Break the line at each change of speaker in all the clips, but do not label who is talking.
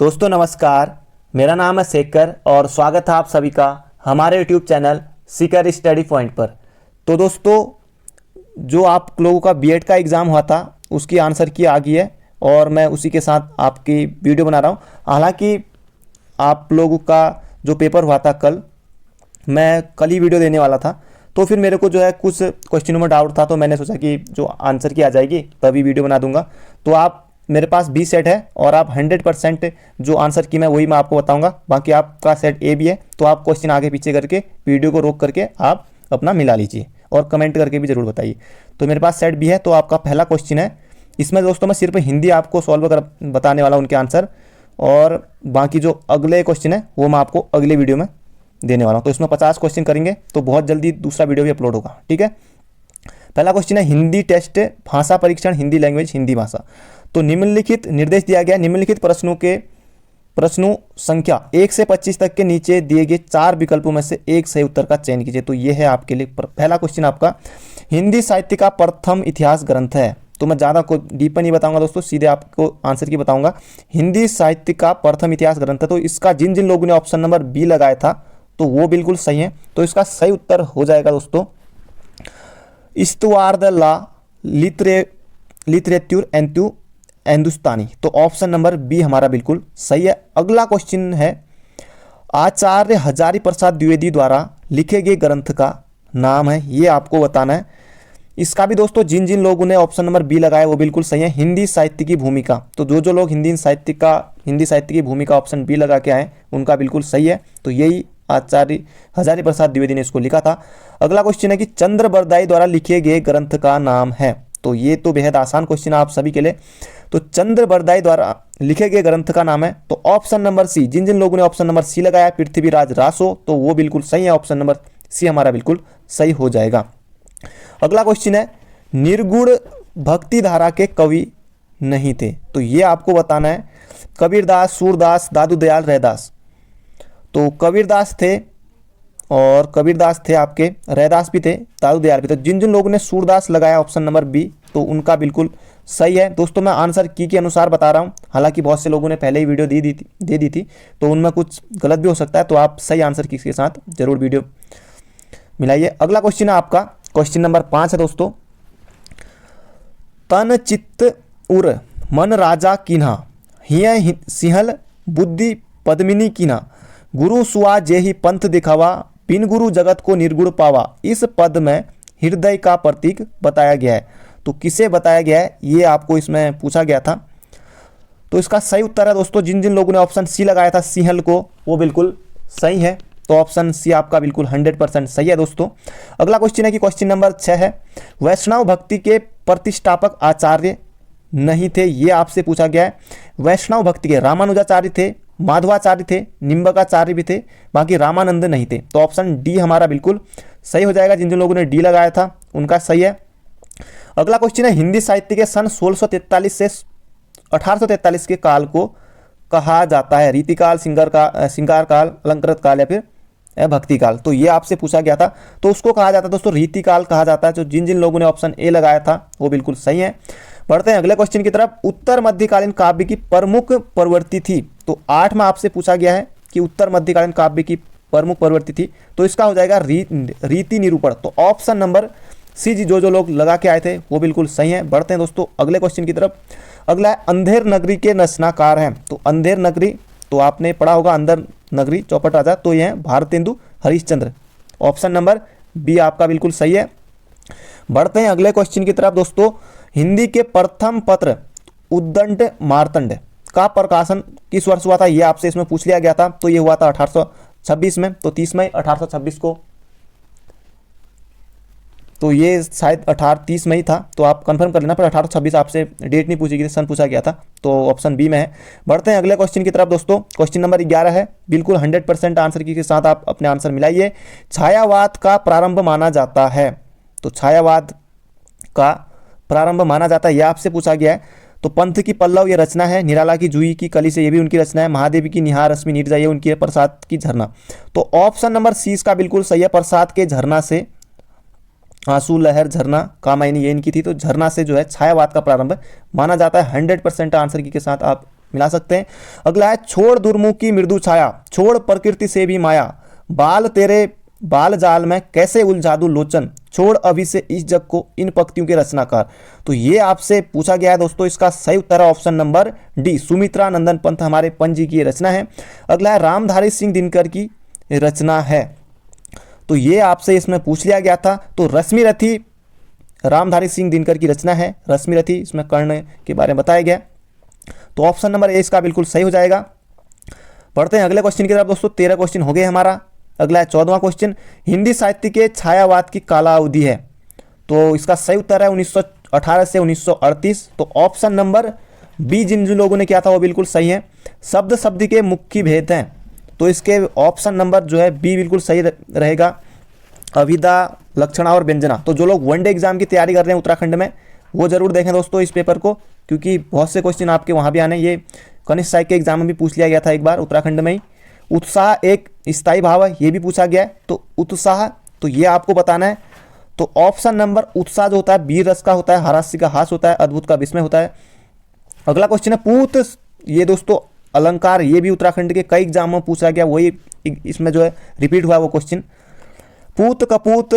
दोस्तों नमस्कार, मेरा नाम है शेखर और स्वागत है आप सभी का हमारे YouTube channel Shekhar study point पर। तो दोस्तों, जो आप लोगों का बीएड का एग्ज़ाम हुआ था उसकी आंसर की आ गई है और मैं उसी के साथ आपकी वीडियो बना रहा हूँ। हालांकि आप लोगों का जो पेपर हुआ था कल, मैं कल ही वीडियो देने वाला था, तो फिर मेरे को जो है कुछ क्वेश्चनों में डाउट था, तो मैंने सोचा कि जो आंसर की आ जाएगी तभी वीडियो बना दूंगा। तो आप मेरे पास बी सेट है और आप 100% जो आंसर की मैं वही मैं आपको बताऊंगा। बाकी आपका सेट ए भी है, तो आप क्वेश्चन आगे पीछे करके वीडियो को रोक करके आप अपना मिला लीजिए और कमेंट करके भी ज़रूर बताइए। तो मेरे पास सेट बी है। तो आपका पहला क्वेश्चन है, इसमें दोस्तों मैं सिर्फ हिंदी आपको सॉल्व कर बताने वाला हूँ उनके आंसर, और बाकी जो अगले क्वेश्चन है वो मैं आपको अगले वीडियो में देने वाला हूँ। तो इसमें 50 क्वेश्चन करेंगे, तो बहुत जल्दी दूसरा वीडियो भी अपलोड होगा, ठीक है। पहला क्वेश्चन है, हिंदी टेस्ट भाषा परीक्षण हिंदी लैंग्वेज हिंदी भाषा। तो निम्नलिखित निर्देश दिया गया, निम्नलिखित प्रश्नों संख्या 1 से 25 तक के नीचे दिए गए 4 विकल्पों में से एक सही उत्तर का चयन कीजिए। तो ये है आपके लिए पहला क्वेश्चन आपका, हिंदी साहित्य का प्रथम इतिहास ग्रंथ है। तो मैं ज़्यादा को डीप नहीं बताऊंगा दोस्तों, सीधे आपको आंसर की बताऊंगा। हिंदी साहित्य का प्रथम इतिहास ग्रंथ है। तो इसका जिन जिन लोगों ने ऑप्शन नंबर बी लगाया था तो वो बिल्कुल सही है। तो इसका सही उत्तर हो जाएगा दोस्तों इस्तुआर द ला लिटरेच्योर एंटू हिंदुस्तानी। तो ऑप्शन नंबर बी हमारा बिल्कुल सही है। अगला क्वेश्चन है, आचार्य हजारी प्रसाद द्विवेदी द्वारा लिखे गए ग्रंथ का नाम है, ये आपको बताना है। इसका भी दोस्तों जिन जिन लोगों ने ऑप्शन नंबर बी लगाया वो बिल्कुल सही है, हिंदी साहित्य की भूमिका। तो जो जो लोग हिंदी साहित्य की भूमिका ऑप्शन बी लगा के आए उनका बिल्कुल सही है। तो यही आचार्य हजारी प्रसाद द्विवेदी ने इसको लिखा था। अगला क्वेश्चन है कि चंद्र बरदाई द्वारा लिखे गए ग्रंथ का नाम है। तो ये तो बेहद आसान क्वेश्चन है आप सभी के लिए। तो चंद्र बरदाई द्वारा लिखे गए ग्रंथ का नाम है, तो ऑप्शन नंबर सी, जिन जिन लोगों ने ऑप्शन नंबर सी लगाया पृथ्वीराज रासो, तो वो बिल्कुल सही है। ऑप्शन नंबर सी हमारा बिल्कुल सही हो जाएगा। अगला क्वेश्चन है, निर्गुण भक्ति धारा के कवि नहीं थे। तो ये आपको बताना है, कबीरदास, सूरदास, दादू दयाल, रैदास। तो कबीरदास थे और कबीरदास थे आपके, रैदास भी थे, दादू दयाल भी थे। जिन जिन लोगों ने सूरदास लगाया ऑप्शन नंबर बी, तो उनका बिल्कुल सही है। दोस्तों मैं आंसर की के अनुसार बता रहा हूं, हालांकि बहुत से लोगों ने पहले ही वीडियो दे दी थी, तो उनमें कुछ गलत भी हो सकता है। तो आप सही आंसर की के साथ जरूर वीडियो मिलाइए। अगला क्वेश्चन है आपका, क्वेश्चन नंबर 5 है दोस्तों, तन चित्त उर मन राजा कीन्हा, हिय सिंहल बुद्धि पद्मिनी कीन्हा, गुरु सुआ जेहि पंथ दिखावा, बिन गुरु जगत को निर्गुण पावा। इस पद में हृदय का प्रतीक बताया गया है। तो किसे बताया गया है ये आपको इसमें पूछा गया था। तो इसका सही उत्तर है दोस्तों, जिन जिन लोगों ने ऑप्शन सी लगाया था सिंहल को, वो बिल्कुल सही है। तो ऑप्शन सी आपका बिल्कुल 100% सही है दोस्तों। अगला क्वेश्चन है कि क्वेश्चन नंबर 6 है, वैष्णव भक्ति के प्रतिष्ठापक आचार्य नहीं थे, ये आपसे पूछा गया है। वैष्णव भक्ति के रामानुजाचार्य थे, माधवाचार्य थे, निम्बकाचार्य भी थे, बाकी रामानंद नहीं थे। तो ऑप्शन डी हमारा बिल्कुल सही हो जाएगा। जिन जिन लोगों ने डी लगाया था उनका सही है। अगला क्वेश्चन है, हिंदी साहित्य के सन 1643 से 1843 के काल को कहा जाता है रीतिकाल, श्रृंगार काल, अलंकृत काल या फिर भक्ति काल। तो ये आपसे पूछा गया था, तो उसको कहा जाता है दोस्तों रीतिकाल कहा जाता है। तो जिन जिन लोगों ने ऑप्शन ए लगाया था वो बिल्कुल सही है। बढ़ते हैं अगले क्वेश्चन की तरफ, उत्तर मध्यकालीन काव्य की प्रमुख प्रवृत्ति थी। तो 8 में आपसे पूछा गया है कि उत्तर मध्यकालीन काव्य की प्रमुख प्रवृत्ति थी, तो इसका हो जाएगा रीति निरूपण। तो ऑप्शन नंबर सी जी, जो जो लोग लगा के आए थे वो बिल्कुल सही है। बढ़ते हैं दोस्तों अगले क्वेश्चन की तरफ। अगला है, अंधेर नगरी के रचनाकार हैं। तो अंधेर नगरी तो आपने पढ़ा होगा, अंधेर नगरी चौपट राजा, तो ये है Bharatendu Harishchandra. Option number B आपका बिल्कुल सही है। बढ़ते हैं अगले क्वेश्चन की तरफ दोस्तों, हिंदी के प्रथम पत्र उद्दंड मार्तंड का प्रकाशन किस वर्ष हुआ था, ये आपसे इसमें पूछ लिया गया था। तो ये हुआ था 1826 में। तो 30 मई 1826 को, तो ये शायद 1830 में ही था। तो आप कंफर्म कर लेना, पर 1826 आपसे डेट नहीं पूछी गई थी, सन पूछा गया था। तो ऑप्शन बी में है। बढ़ते हैं अगले क्वेश्चन की तरफ दोस्तों, क्वेश्चन नंबर 11 है, बिल्कुल 100% आंसर की के साथ आप अपने आंसर मिलाइए। छायावाद का प्रारंभ माना जाता है। तो छायावाद का प्रारंभ माना जाता है, यह आपसे पूछा गया है। तो पंथ की पल्लव ये रचना है, निराला की जूही की कली से ये भी उनकी रचना है, महादेवी की निहार रश्मि नीरजा ये उनकी है, प्रसाद की झरना। तो ऑप्शन नंबर सी इसका बिल्कुल सही है, प्रसाद के झरना से आंसू लहर झरना कामायनी ये इनकी थी। तो झरना से जो है छायावाद का प्रारंभ माना जाता है। 100% आंसर की के साथ आप मिला सकते हैं। अगला है छोड़ दुर्मुखी मृदु छाया, छोड़ प्रकृति से भी माया, बाल तेरे बाल जाल में कैसे उलझा दूं लोचन, छोड़ अभी से इस जग को इन पंक्तियों के रचनाकार। तो ये आपसे पूछा गया है दोस्तों, इसका सही उत्तर है ऑप्शन नंबर डी, सुमित्रा नंदन पंत हमारे पंत जी की ये रचना है। अगला है रामधारी सिंह दिनकर की रचना है, तो ये आपसे इसमें पूछ लिया गया था। तो रश्मि रथी रामधारी सिंह दिनकर की रचना है, रश्मि रथी, इसमें कर्ण के बारे में बताया गया। तो ऑप्शन नंबर ए इसका बिल्कुल सही हो जाएगा। पढ़ते हैं अगले क्वेश्चन की तरफ दोस्तों। 13 क्वेश्चन हो गए हमारा। अगला है 14वां क्वेश्चन, हिंदी साहित्य के छायावाद की काला अवधि है, तो इसका सही उत्तर है 1918 से 1938। तो ऑप्शन नंबर बी जिन जिन लोगों ने किया था वो बिल्कुल सही है। शब्द शब्द के मुख्य भेद हैं, तो इसके ऑप्शन नंबर जो है बी बिल्कुल सही रहेगा, अभिधा लक्षणा और व्यंजना। तो जो लोग वनडे एग्जाम की तैयारी कर रहे हैं उत्तराखंड में, वो जरूर देखें दोस्तों इस पेपर को, क्योंकि बहुत से क्वेश्चन आपके वहाँ भी आने। ये कनिष्ठ साहित्य के एग्जाम में भी पूछ लिया गया था एक बार उत्तराखंड में ही। उत्साह एक स्थायी भाव है, ये भी पूछा गया है। तो उत्साह, तो ये आपको बताना है। तो ऑप्शन नंबर उत्साह जो होता है वीर रस का होता है, हास्य का हास होता है, अद्भुत का विस्मय होता है। अगला क्वेश्चन है पूत, ये दोस्तों अलंकार, ये भी उत्तराखंड के कई एग्जाम में पूछा गया, वही इसमें जो है रिपीट हुआ वो क्वेश्चन। पूत कपूत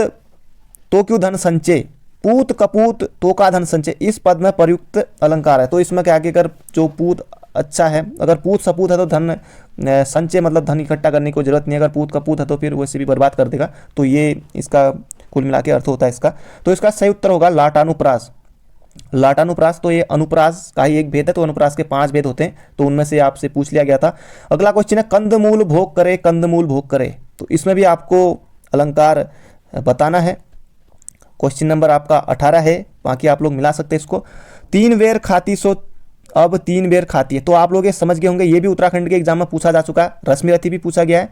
तो क्यों धन संचय, पूत कपूत तो का धन संचय, इस पद में प्रयुक्त अलंकार है। तो इसमें क्या आगे कर जो पूत अच्छा है, अगर पूत सपूत है तो धन संचय मतलब धन इकट्ठा करने की जरूरत नहीं है, अगर पूत कपूत है तो फिर वैसे भी बर्बाद कर देगा। तो ये इसका कुल मिला के अर्थ होता है इसका। तो इसका सही उत्तर होगा लाटानुप्रास। लाटानुप्रास, तो ये अनुप्रास का ही एक भेद है, तो अनुप्रास के 5 भेद होते हैं, तो उनमें से आपसे पूछ लिया गया था। अगला क्वेश्चन है कंदमूल भोग करे, कंदमूल भोग करे, तो इसमें भी आपको अलंकार बताना है। क्वेश्चन नंबर आपका 18 है, बाकी आप लोग मिला सकते हैं इसको। 3 बेर खाती सो अब 3 बेर खाती है, तो आप लोग ये समझ गए होंगे, ये भी उत्तराखंड के एग्जाम में पूछा जा चुका है। रश्मि रथी भी पूछा गया है।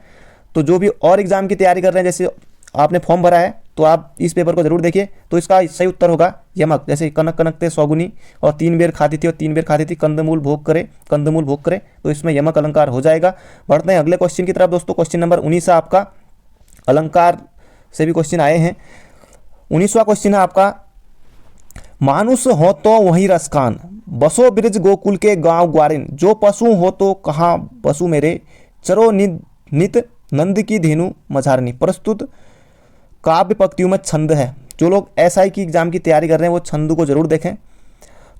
तो जो भी और एग्जाम की तैयारी कर रहे हैं, जैसे आपने फॉर्म भरा है, तो आप इस पेपर को जरूर देखिए। तो इसका सही उत्तर होगा यमक, जैसे कनक कनकते सौगुनी, और 3 बेर खाती थी और 3 बेर खाती थी, कंदमूल भोग करे, कंदमूल भोग करे, तो इसमें यमक अलंकार हो जाएगा। बढ़ते हैं अगले क्वेश्चन की तरफ दोस्तों। क्वेश्चन नंबर 19 है आपका, अलंकार से भी क्वेश्चन आए हैं। 19वां क्वेश्चन है आपका, मानुष हो तो वहीं रसखान, बसो ब्रिज गोकुल के गांव ग्वारिन, जो पशु हो तो कहाँ पशु मेरे, चरो नित नंद की धेनु मझारनी। प्रस्तुत काव्य पंक्तियों में छंद है। जो लोग एसआई की एग्जाम की तैयारी कर रहे हैं वो छंद को जरूर देखें।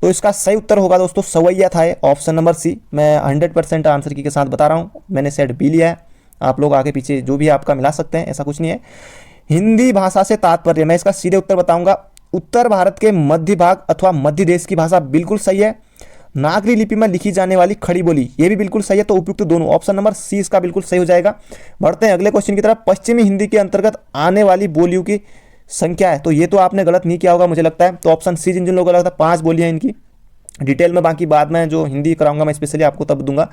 तो इसका सही उत्तर होगा दोस्तों सवैया था, ऑप्शन नंबर सी। मैं 100% आंसर की के साथ बता रहा हूँ, मैंने सेट बी लिया है, आप लोग आगे पीछे जो भी आपका मिला सकते हैं, ऐसा कुछ नहीं है। हिंदी भाषा से तात्पर्य, मैं इसका सीधे उत्तर बताऊंगा, उत्तर भारत के मध्य भाग अथवा मध्य देश की भाषा, बिल्कुल सही है। नागरी लिपि में लिखी जाने वाली खड़ी बोली, ये भी बिल्कुल सही है। तो उपयुक्त दोनों, ऑप्शन नंबर सी इसका बिल्कुल सही हो जाएगा। बढ़ते हैं अगले क्वेश्चन की तरफ। पश्चिमी हिंदी के अंतर्गत आने वाली बोलियों की संख्या है, तो ये तो आपने गलत नहीं किया होगा मुझे लगता है। तो ऑप्शन सी जिन जिन लोगों को लगता है 5 बोलियां इनकी, डिटेल में बाकी बाद में जो हिंदी कराऊंगा मैं स्पेशली आपको तब दूंगा।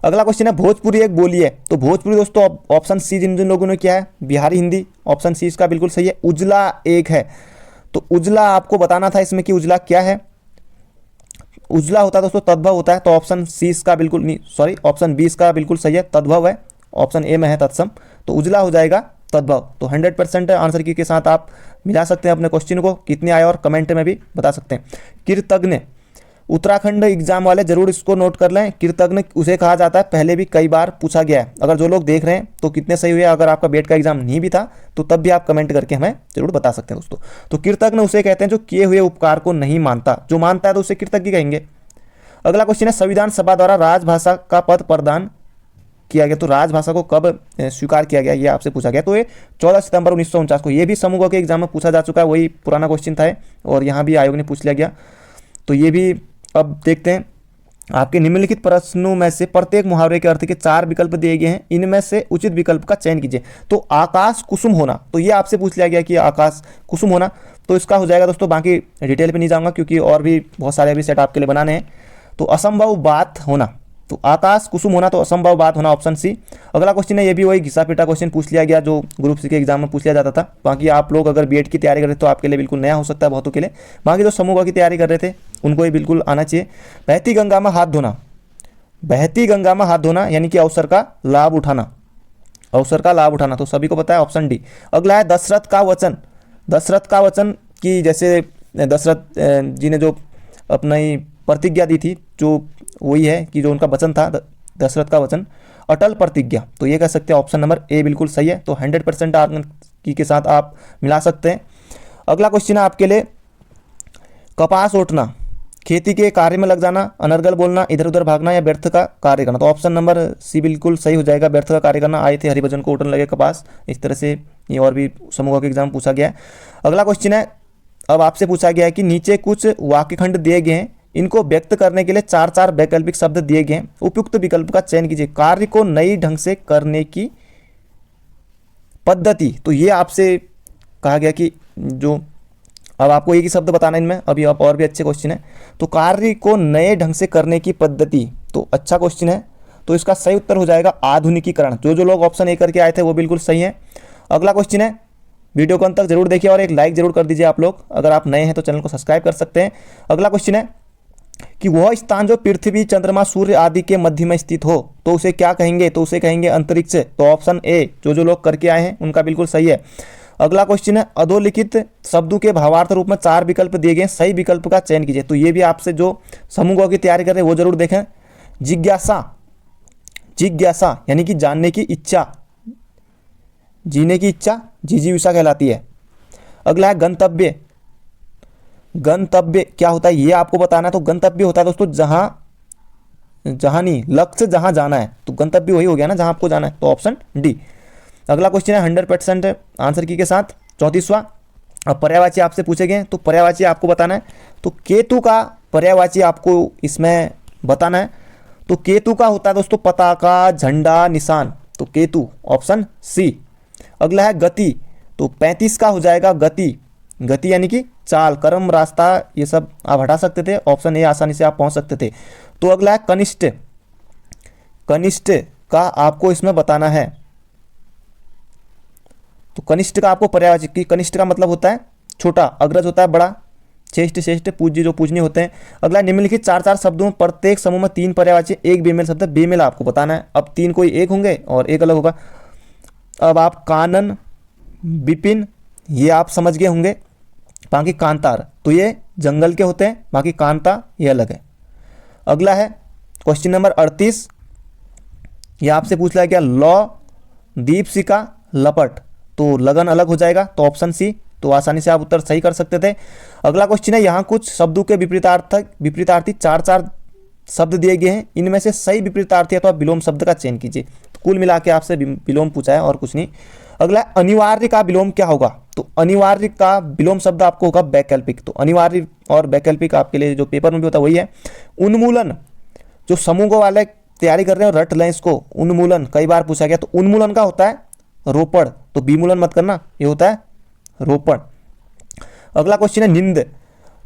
अगला क्वेश्चन है भोजपुरी एक बोली है, तो भोजपुरी दोस्तों ऑप्शन सी जिन जिन लोगों ने किया है बिहारी हिंदी, ऑप्शन सी इसका बिल्कुल सही है। उजला एक है, तो उजला आपको बताना था इसमें कि उजला क्या है। उजला होता है दोस्तों तद्भव होता है, तो ऑप्शन सी इसका बिल्कुल नहीं, सॉरी ऑप्शन बी इसका बिल्कुल सही है, तद्भव है। ऑप्शन ए में है तत्सम, तो उजला हो जाएगा तद्भव। तो 100% आंसर की के साथ आप मिला सकते हैं अपने क्वेश्चन को, कितने आए और कमेंट में भी बता सकते हैं। कृतज्ञ, उत्तराखंड एग्जाम वाले जरूर इसको नोट कर लें, कृतज्ञ उसे कहा जाता है, पहले भी कई बार पूछा गया है। अगर जो लोग देख रहे हैं तो कितने सही हुए, अगर आपका बेट का एग्जाम नहीं भी था तो तब भी आप कमेंट करके हमें जरूर बता सकते हैं दोस्तों। तो कृतज्ञ उसे कहते हैं जो किए हुए उपकार को नहीं मानता, जो मानता है तो उसे कृतज्ञ कहेंगे। अगला क्वेश्चन है संविधान सभा द्वारा राजभाषा का पद प्रदान किया गया, तो राजभाषा को कब स्वीकार किया गया, ये आपसे पूछा गया। तो ये 14 सितंबर 1949 को, ये भी समूह के एग्जाम में पूछा जा चुका है, वही पुराना क्वेश्चन था और यहाँ भी आयोग ने पूछ लिया गया। तो ये भी अब देखते हैं। आपके निम्नलिखित प्रश्नों में से प्रत्येक मुहावरे के अर्थ के 4 विकल्प दिए गए हैं, इनमें से उचित विकल्प का चयन कीजिए। तो आकाश कुसुम होना, तो ये आपसे पूछ लिया गया कि आकाश कुसुम होना, तो इसका हो जाएगा दोस्तों, बाकी डिटेल पे नहीं जाऊंगा क्योंकि और भी बहुत सारे अभी सेट आपके लिए बनाने हैं। तो असंभव बात होना, तो आकाश कुसुम होना, तो असंभव बात होना ऑप्शन सी। अगला क्वेश्चन है, ये भी वही घिसा पीटा क्वेश्चन पूछ लिया गया जो ग्रुप सी के एग्जाम में पूछ लिया जाता था। बाकी आप लोग अगर बीएड की तैयारी कर रहे थे तो आपके लिए बिल्कुल नया हो सकता है बहुतों के लिए, बाकी जो समूह की तैयारी कर रहे थे उनको ये बिल्कुल आना चाहिए। बहती गंगा में हाथ धोना, बहती गंगा में हाथ धोना यानी कि अवसर का लाभ उठाना, अवसर का लाभ उठाना, तो सभी को पता है ऑप्शन डी। अगला है दशरथ का वचन, दशरथ का वचन की जैसे दशरथ जी ने जो अपना ही प्रतिज्ञा दी थी, जो वही है कि जो उनका वचन था दशरथ का वचन, अटल प्रतिज्ञा। तो ये कह सकते हैं ऑप्शन नंबर ए बिल्कुल सही है। तो 100% आर्गन की के साथ आप मिला सकते हैं। अगला क्वेश्चन है आपके लिए, कपास ओटना, खेती के कार्य में लग जाना, अनर्गल बोलना, इधर उधर भागना या व्यर्थ का कार्य करना। तो ऑप्शन नंबर सी बिल्कुल सही हो जाएगा, व्यर्थ का कार्य करना। आए थे हरिभजन को ओटन लगे कपास, इस तरह से ये और भी समूह के एग्जाम पूछा गया है। अगला क्वेश्चन है, अब आपसे पूछा गया है कि नीचे कुछ वाक्यखंड दिए गए हैं, इनको व्यक्त करने के लिए 4 वैकल्पिक शब्द दिए गए हैं, उपयुक्त विकल्प का चयन कीजिए। कार्य को नई ढंग से करने की पद्धति। तो ये आपसे कहा गया कि जो अब आपको एक ही शब्द बताना इनमें, अभी आप और भी अच्छे क्वेश्चन है। तो कार्य को नए ढंग से करने की पद्धति, तो अच्छा क्वेश्चन है। तो इसका सही उत्तर हो जाएगा आधुनिकीकरण। जो लोग ऑप्शन ए करके आए थे वो बिल्कुल सही है। अगला क्वेश्चन है, वीडियो को अंत तक जरूर देखिए और एक लाइक जरूर कर दीजिए आप लोग। अगर आप नए हैं तो चैनल को सब्सक्राइब कर सकते हैं। अगला क्वेश्चन है कि वह स्थान जो पृथ्वी, चंद्रमा, सूर्य आदि के मध्य में स्थित हो तो उसे क्या कहेंगे? तो उसे कहेंगे अंतरिक्ष। तो ऑप्शन ए जो लोग करके आए हैं उनका बिल्कुल सही है। अगला क्वेश्चन है, अधोलिखित शब्दों के भावार्थ रूप में 4 विकल्प दिए गए, सही विकल्प का चयन कीजिए। तो ये भी आपसे जो समूह की तैयारी कर रहे हैं वो जरूर देखें। जिज्ञासा, जिज्ञासा यानी कि जानने की इच्छा, जीने की इच्छा जिजीविषा कहलाती है। अगला है गंतव्य। गंतव्य क्या होता है ये आपको बताना है। तो गंतव्य होता है दोस्तों जहां नहीं, लक्ष्य जहां जाना है। तो गंतव्य वही हो गया ना जहां आपको जाना है। तो ऑप्शन डी। अगला क्वेश्चन है 100% आंसर की के साथ 34वां। अब पर्यायवाची आपसे पूछे गए तो पर्यायवाची आपको बताना है। तो केतु का पर्यायवाची आपको इसमें बताना है। तो केतु का होता है दोस्तों पताका, झंडा, निशान। तो केतु ऑप्शन सी। अगला है गति। तो 35 का हो जाएगा गति। गति यानी कि चाल, क्रम, रास्ता, ये सब आप हटा सकते थे। ऑप्शन ए आसानी से आप पहुंच सकते थे। तो अगला है कनिष्ठ। कनिष्ठ का आपको इसमें बताना है। तो कनिष्ठ का आपको पर्यायवाची, कनिष्ठ का मतलब होता है छोटा, अग्रज होता है बड़ा, श्रेष्ठ श्रेष्ठ, पूज्य जो पूजनीय होते हैं। अगला निम्नलिखित 4 शब्दों प्रत्येक समूह में 3 पर्यायवाची, एक बेमेल शब्द। बेमेल आपको बताना है। अब 3 कोई एक होंगे और एक अलग होगा। अब आप कानन, विपिन ये आप समझ गए होंगे। बाकी कांतार तो ये जंगल के होते हैं, बाकी कांता ये अलग है। अगला है क्वेश्चन नंबर 38। ये आपसे पूछ लिया गया लौ, दीपशिखा, लपट। तो लगन अलग हो जाएगा। तो ऑप्शन सी। तो आसानी से आप उत्तर सही कर सकते थे। अगला क्वेश्चन है, यहाँ कुछ शब्दों के विपरीतार्थी 4 शब्द दिए गए हैं, इनमें से सही विपरीतार्थी अथवा विलोम शब्द का चयन कीजिए। तो कुल मिला के आपसे विलोम पूछा है और कुछ नहीं। अगला अनिवार्य का विलोम क्या होगा? तो अनिवार्य का विलोम शब्द आपको होगा वैकल्पिक। तो अनिवार्य और वैकल्पिक आपके लिए जो पेपर में भी होता है वही है। उन्मूलन, जो समूह वाले तैयारी कर रहे हो रट लें इसको। उन्मूलन कई बार पूछा गया। तो उन्मूलन का होता है रोपण। तो विमूलन मत करना, ये होता है रोपण। अगला क्वेश्चन है निंद।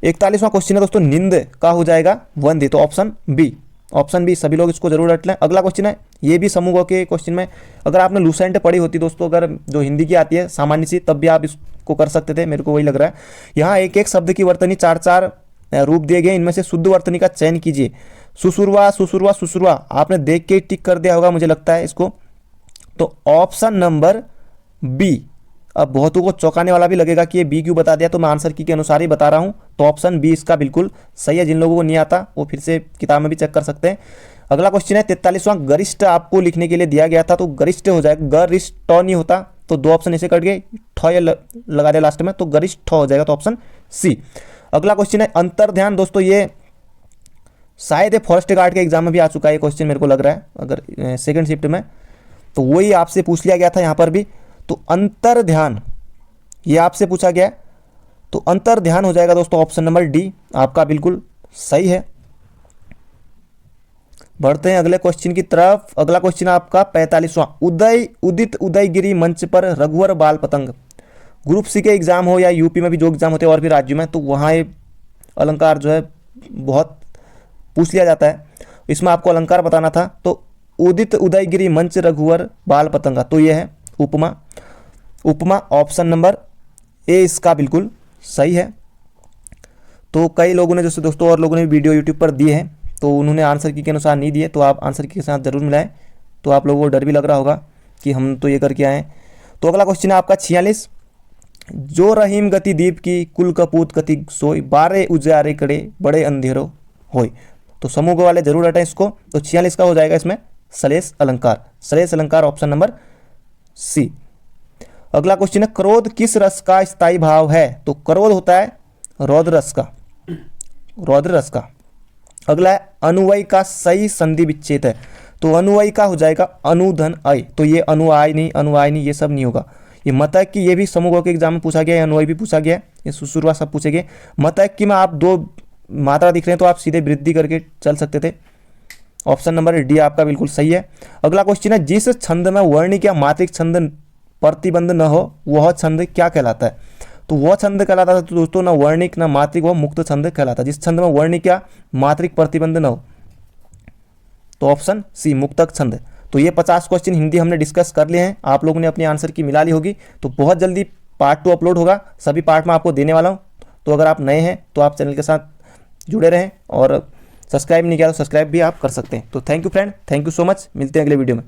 41वां क्वेश्चन है दोस्तों, निंद का हो जाएगा वंद्य। तो ऑप्शन बी। ऑप्शन बी, सभी लोग इसको जरूर रट लें। अगला क्वेश्चन है, ये भी समूह के क्वेश्चन में अगर आपने लूसेंट पढ़ी होती दोस्तों, अगर जो हिंदी की आती है सामान्य सी, तब भी आप इसको कर सकते थे, मेरे को वही लग रहा है। यहाँ एक एक शब्द की वर्तनी 4 रूप दिए गए, इनमें से शुद्ध वर्तनी का चयन कीजिए। सुसुरवा, सुसुरवा, सुसुरवा आपने देख के टिक कर दिया होगा मुझे लगता है इसको। तो ऑप्शन नंबर बी। अब बहुतों को चौंकाने वाला भी लगेगा कि ये बी क्यों बता दिया, तो मैं आंसर की के अनुसार ही बता रहा हूं। तो ऑप्शन बी इसका बिल्कुल सही है। जिन लोगों को नहीं आता वो फिर से किताब में भी चेक कर सकते हैं। अगला क्वेश्चन है 43वां, गरिष्ठ आपको लिखने के लिए दिया गया था। तो गरिष्ठ हो जाएगा, गरिष्ठ नहीं होता। तो 2 ऑप्शन ऐसे कट गए, ठ लगा दिया लास्ट में, तो गरिष्ठ हो जाएगा। तो ऑप्शन सी। अगला क्वेश्चन है अंतर्ध्यान। दोस्तों ये शायद ये फॉरेस्ट गार्ड के एग्जाम में भी आ चुका है ये क्वेश्चन, मेरे को लग रहा है, अगर सेकंड शिफ्ट में। तो वही आपसे पूछ लिया गया था यहाँ पर भी। तो अंतर्ध्यान ये आपसे पूछा गया। तो अंतर्ध्यान हो जाएगा दोस्तों ऑप्शन नंबर डी, आपका बिल्कुल सही है। बढ़ते हैं अगले क्वेश्चन की तरफ। अगला क्वेश्चन आपका 45वां, उदित उदयगिरी मंच पर रघुवर बाल पतंग। ग्रुप सी के एग्जाम हो या यूपी में भी जो एग्जाम होते हैं और भी राज्यों में, तो वहाँ ये अलंकार जो है बहुत पूछ लिया जाता है। इसमें आपको अलंकार बताना था। तो उदित उदयगिरी मंच रघुवर बाल पतंगा, तो ये है उपमा। उपमा ऑप्शन नंबर ए इसका बिल्कुल सही है। तो कई लोगों ने जैसे दोस्तों और लोगों ने वीडियो यूट्यूब पर दिए हैं, तो उन्होंने आंसर की के अनुसार नहीं दिए, तो आप आंसर की के साथ जरूर मिलाएं। तो आप लोगों को डर भी लग रहा होगा कि हम तो ये करके आए। तो अगला क्वेश्चन है आपका 46, जो रहीम गति दीप की कुल कपूत गति सोई, 12 उजारे कड़े बड़े अंधेरों होय। तो समूह वाले जरूर हटाएं इसको। तो 46 का हो जाएगा इसमें श्लेष अलंकार। श्लेष अलंकार ऑप्शन नंबर सी। अगला क्वेश्चन है क्रोध किस रस का स्थायी भाव है? तो क्रोध होता है रौद्र रस का, रौद्र रस का। अगला है अनुवय का सही संधि विच्छेद है। तो अनुवय का हो जाएगा अनुधन अय। तो ये अनुआय नहीं, ये सब नहीं होगा। ये मतैक्य की ये भी समूह के एग्जाम में पूछा गया है, अनुवय भी पूछा गया है, ये शुरुआत सब पूछे गए। मतैक्य की में आप 2 मात्रा दिख रहे हैं तो आप सीधे वृद्धि करके चल सकते थे। ऑप्शन नंबर डी आपका बिल्कुल सही है। अगला क्वेश्चन है जिस छंद में वर्णिक या मात्रिक छंद प्रतिबंध न हो वह छंद क्या कहलाता है? तो वह छंद कहलाता है तो दोस्तों ना वर्णिक ना मात्रिक, वह मुक्त छंद कहलाता है। जिस छंद में वर्णिक या मात्रिक प्रतिबंध न हो तो ऑप्शन सी मुक्तक छंद। तो ये 50 क्वेश्चन हिंदी हमने डिस्कस कर लिए हैं, आप लोगों ने अपनी आंसर की मिला ली होगी। तो बहुत जल्दी पार्ट 2 अपलोड होगा, सभी पार्ट में आपको देने वाला हूँ। तो अगर आप नए हैं तो आप चैनल के साथ जुड़े रहें और सब्सक्राइब नहीं किया तो सब्सक्राइब भी आप कर सकते हैं। तो thank you friend, thank you so much, मिलते हैं अगले वीडियो में।